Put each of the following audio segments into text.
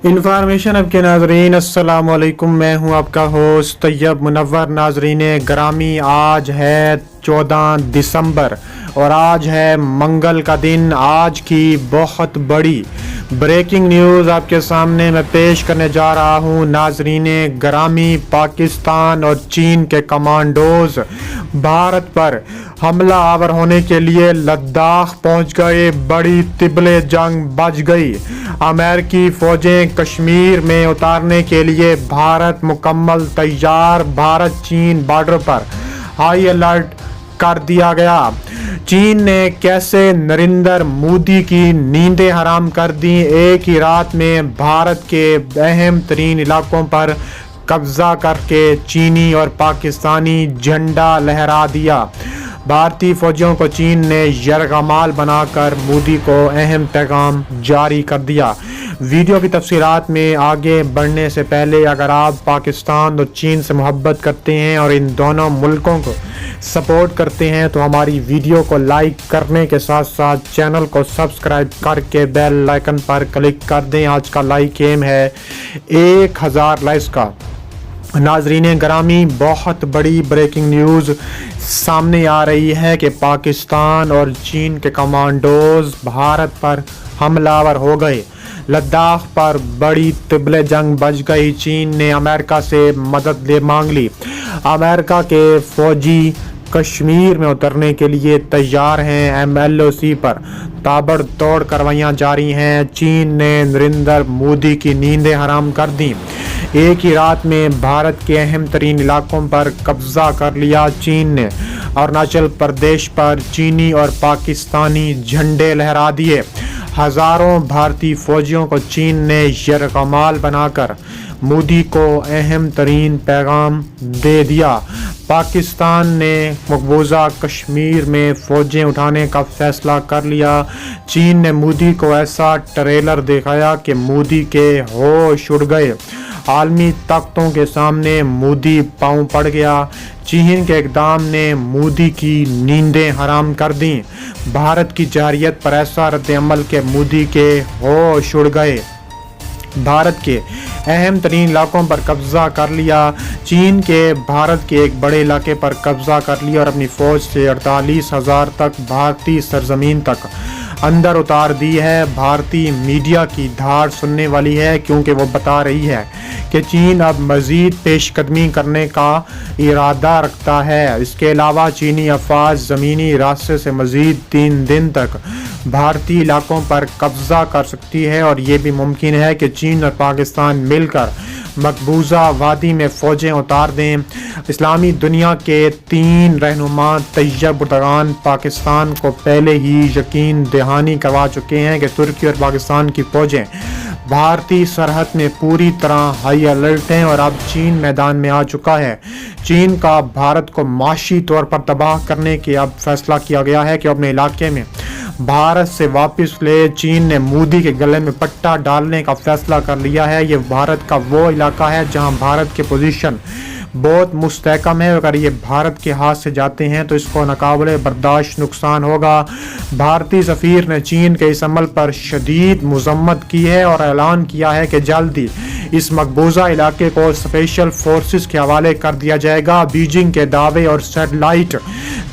Information अब के नाजरीन अस्सलाम वालेकुम। मैं हूं आपका होस्ट तैयब मुनव्वर। नाजरीन ग्रामी, आज है 14 दिसंबर और आज है मंगल का दिन। आज की बहुत बड़ी ब्रेकिंग न्यूज़ आपके सामने मैं पेश करने जा रहा हूं। नाजरीन ग्रामी, पाकिस्तान और चीन के कमांडोज भारत पर हमला आवर होने के लिए लद्दाख पहुंच गए। बड़ी तिबले जंग बज गई। अमेरिकी फौजें कश्मीर में उतारने के लिए भारत मुकम्मल तैयार। भारत चीन बॉर्डर पर हाई अलर्ट कर दिया गया। चीन ने कैसे नरेंद्र मोदी की नींदें हराम कर दी। एक ही रात में भारत के अहम तरीन इलाकों पर कब्जा करके चीनी और पाकिस्तानी झंडा लहरा दिया। भारतीय फौजियों को चीन ने यरगमाल बनाकर मोदी को अहम पैगाम जारी कर दिया। वीडियो की तफसीलात में आगे बढ़ने से पहले अगर आप पाकिस्तान और चीन से मोहब्बत करते हैं और इन दोनों मुल्कों को सपोर्ट करते हैं तो हमारी वीडियो को लाइक करने के साथ साथ चैनल को सब्सक्राइब करके बेल आइकन पर क्लिक कर दें। आज का लाइक एम है 1000 लाइक्स का। नाजरीन ग्रामी, बहुत बड़ी ब्रेकिंग न्यूज़ सामने आ रही है कि पाकिस्तान और चीन के कमांडोज भारत पर हमलावर हो गए। लद्दाख पर बड़ी तिबले जंग बज गई। चीन ने अमेरिका से मदद ले मांग ली। अमेरिका के फौजी कश्मीर में उतरने के लिए तैयार हैं। MLOC पर ताबड़तोड़ कार्रवाइयाँ जारी हैं। चीन ने नरेंद्र मोदी की नींदें हराम कर दी। एक ही रात में भारत के अहम तरीन इलाकों पर कब्जा कर लिया। चीन ने अरुणाचल प्रदेश पर चीनी और पाकिस्तानी झंडे लहरा दिए। हजारों भारतीय फौजियों को चीन ने यरगमाल बनाकर मोदी को अहम तरीन पैगाम दे दिया। पाकिस्तान ने मकबूजा कश्मीर में फौजें उठाने का फैसला कर लिया। चीन ने मोदी को ऐसा ट्रेलर दिखाया कि मोदी के होश उड़ गए। आलमी ताकतों के सामने मोदी पांव पड़ गया। चीन के इक़दाम ने मोदी की नींदें हराम कर दी। भारत की जारियत पर ऐसा रद्द-ए-अमल के मोदी के होश उड़ गए। भारत के अहम तरीन इलाकों पर कब्जा कर लिया। चीन के भारत के एक बड़े इलाके पर कब्जा कर लिया और अपनी फौज से 48,000 तक भारतीय सरजमीन तक अंदर उतार दी है। भारतीय मीडिया की धाड़ सुनने वाली है क्योंकि वो बता रही है कि चीन अब मज़ीद पेशकदमी करने का इरादा रखता है। इसके अलावा चीनी अफवाज ज़मीनी रास्ते से मज़ीद 3 दिन तक भारतीय इलाकों पर कब्जा कर सकती है और ये भी मुमकिन है कि चीन और पाकिस्तान मिलकर मकबूजा वादी में फ़ौजें उतार दें। इस्लामी दुनिया के 3 रहनुमा तैयब एर्दोगान पाकिस्तान को पहले ही यकीन दहानी करवा चुके हैं कि तुर्की और पाकिस्तान की फ़ौजें भारतीय सरहद में पूरी तरह हाई अलर्ट हैं और अब चीन मैदान में आ चुका है। चीन का भारत को माशी तौर पर तबाह करने के अब फैसला किया गया है कि अपने इलाके में भारत से वापस ले। चीन ने मोदी के गले में पट्टा डालने का फैसला कर लिया है। ये भारत का वो इलाका है जहां भारत की पोजीशन बहुत मुस्तहकम है। अगर ये भारत के हाथ से जाते हैं तो इसको नाकाबिले बर्दाश्त नुकसान होगा। भारतीय सफ़ीर ने चीन के इस अमल पर शदीद मज़म्मत की है और ऐलान किया है कि जल्दी इस मकबूजा इलाके को स्पेशल फोर्सेस के हवाले कर दिया जाएगा। बीजिंग के दावे और सैटेलाइट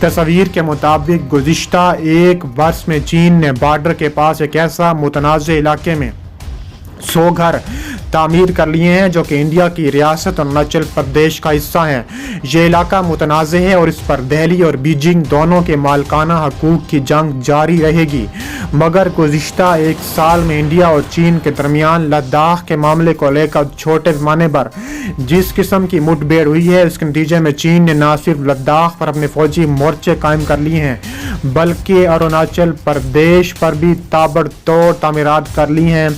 तस्वीर के मुताबिक गुज़िश्ता 1 वर्ष में चीन ने बॉर्डर के पास एक ऐसा मुतनाज़ इलाके में 100 घर तामीर कर लिए हैं जो कि इंडिया की रियासत अरुणाचल प्रदेश का हिस्सा है। ये इलाका मुतनाज़ है और इस पर दिल्ली और बीजिंग दोनों के मालकाना हकूक़ की जंग जारी रहेगी। मगर गुज़िश्ता 1 साल में इंडिया और चीन के दरमियान लद्दाख के मामले को लेकर छोटे पैमाने पर जिस किस्म की मुठभेड़ हुई है, इसके नतीजे में चीन ने न सिर्फ लद्दाख पर अपने फौजी मोर्चे कायम कर लिए हैं बल्कि अरुणाचल प्रदेश पर भी ताबड़तोड़ तामीरात कर ली हैं।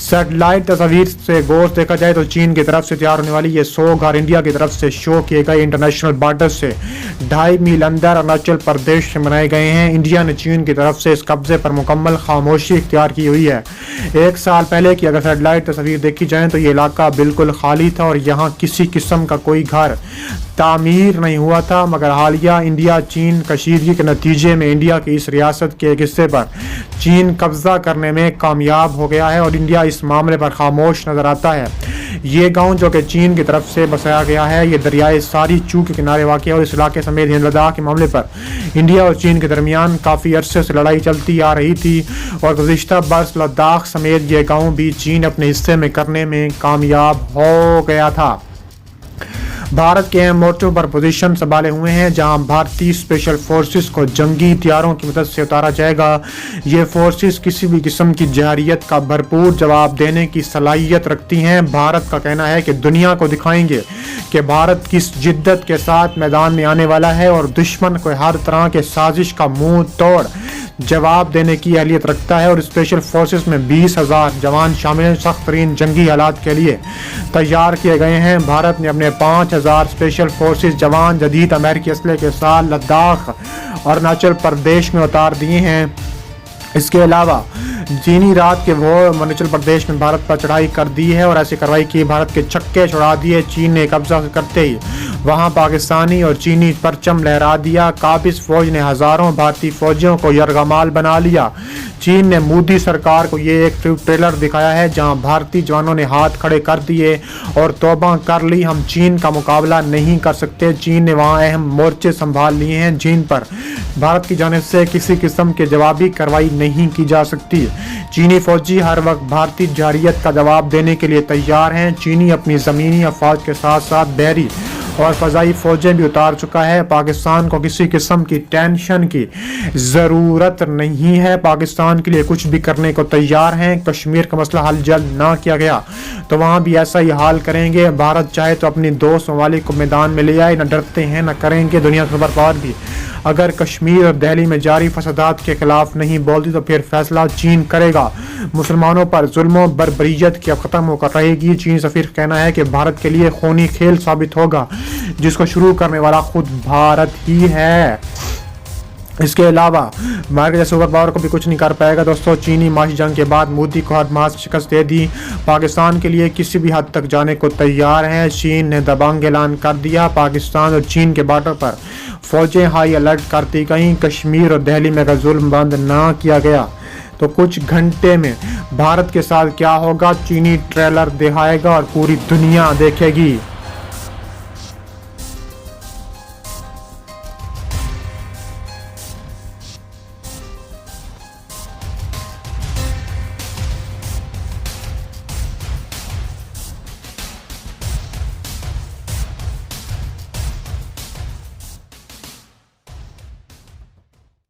सैटेलाइट तस्वीर से गौर देखा जाए तो चीन की तरफ से तैयार होने वाली ये 100 घर इंडिया की तरफ से शो किए गए इंटरनेशनल बॉर्डर से 2.5 मील अंदर अरुणाचल प्रदेश से बनाए गए हैं। इंडिया ने चीन की तरफ से इस कब्जे पर मुकम्मल खामोशी इख्तियार की हुई है। 1 साल पहले की अगर सैटेलाइट तस्वीर देखी जाए तो ये इलाका बिल्कुल खाली था और यहाँ किसी किस्म का कोई घर तामीर नहीं हुआ था, मगर हालिया इंडिया चीन कशीदगी के नतीजे में इंडिया की इस रियासत के एक हिस्से पर चीन कब्जा करने में कामयाब हो गया है और इंडिया इस मामले पर खामोश नजर आता है। ये गांव जो कि चीन की तरफ से बसाया गया है, ये दरियाए सारी चू के किनारे वाक़ है और इस इलाके समेत हिंद लद्दाख के मामले पर इंडिया और चीन के दरमियान काफ़ी अरसे से लड़ाई चलती आ रही थी और गुज़िश्ता बरस लद्दाख समेत ये गाँव भी चीन अपने हिस्से में करने में कामयाब हो गया था। भारत के अहम मोर्चों पर पोजीशन संभाले हुए हैं, जहां भारतीय स्पेशल फोर्सेस को जंगी हथियारों की मदद से उतारा जाएगा। ये फोर्सेस किसी भी किस्म की जहरियत का भरपूर जवाब देने की सलाहियत रखती हैं। भारत का कहना है कि दुनिया को दिखाएंगे कि भारत किस जिद्दत के साथ मैदान में आने वाला है और दुश्मन को हर तरह के साजिश का मुंह तोड़ जवाब देने की अहलियत रखता है और स्पेशल फोर्सेस में 20,000 जवान शामिल हैं। सख्त तरीन जंगी हालात के लिए तैयार किए गए हैं। भारत ने अपने 5,000 स्पेशल फोर्सेस जवान जदीद अमेरिकी असले के साथ लद्दाख और अरुणाचल प्रदेश में उतार दिए हैं। इसके अलावा चीनी रात के वो अरुणाचल प्रदेश में भारत पर चढ़ाई कर दी है और ऐसी कार्रवाई की भारत के छक्के छुड़ा दिए। चीन ने कब्जा करते ही वहां पाकिस्तानी और चीनी परचम लहरा दिया। काबिज फौज ने हजारों भारतीय फौजियों को यरगमाल बना लिया। चीन ने मोदी सरकार को ये एक ट्रेलर दिखाया है जहां भारतीय जवानों ने हाथ खड़े कर दिए और तौबा कर ली, हम चीन का मुकाबला नहीं कर सकते। चीन ने वहां अहम मोर्चे संभाल लिए हैं जिन पर भारत की जानिब से किसी किस्म के जवाबी कार्रवाई नहीं की जा सकती। चीनी फौजी हर वक्त भारतीय जहरियत का जवाब देने के लिए तैयार हैं। चीनी अपनी ज़मीनी अफवाज के साथ साथ बहरी और फ़ज़ाई फ़ौजें भी उतार चुका है। पाकिस्तान को किसी किस्म की टेंशन की ज़रूरत नहीं है। पाकिस्तान के लिए कुछ भी करने को तैयार हैं। कश्मीर का मसला हल जल्द ना किया गया तो वहाँ भी ऐसा ही हाल करेंगे। भारत चाहे तो अपनी दोस्त ममालिक को मैदान में ले आए, न डरते हैं न करेंगे। दुनिया सुपर पावर भी अगर कश्मीर और दिल्ली में जारी फसादात के खिलाफ नहीं बोलती तो फिर फैसला चीन करेगा। मुसलमानों पर जुल्म बर्बरियत की अब खत्म होकर रहेगी। चीनी सफीर का कहना है कि भारत के लिए खूनी खेल साबित होगा जिसको शुरू करने वाला खुद भारत ही है। इसके अलावा भारत जैसे सुपर पावर को भी कुछ नहीं कर पाएगा। दोस्तों, चीनी माशी जंग के बाद मोदी को हर मास शिकस्त दे दी। पाकिस्तान के लिए किसी भी हद तक जाने को तैयार है। चीन ने दबंग ऐलान कर दिया। पाकिस्तान और चीन के बॉर्डर पर फौजें हाई अलर्ट कर दी गई। कश्मीर और दिल्ली में अगर जुल्म बंद ना किया गया तो कुछ घंटे में भारत के साथ क्या होगा चीनी ट्रेलर दिखाएगा और पूरी दुनिया देखेगी।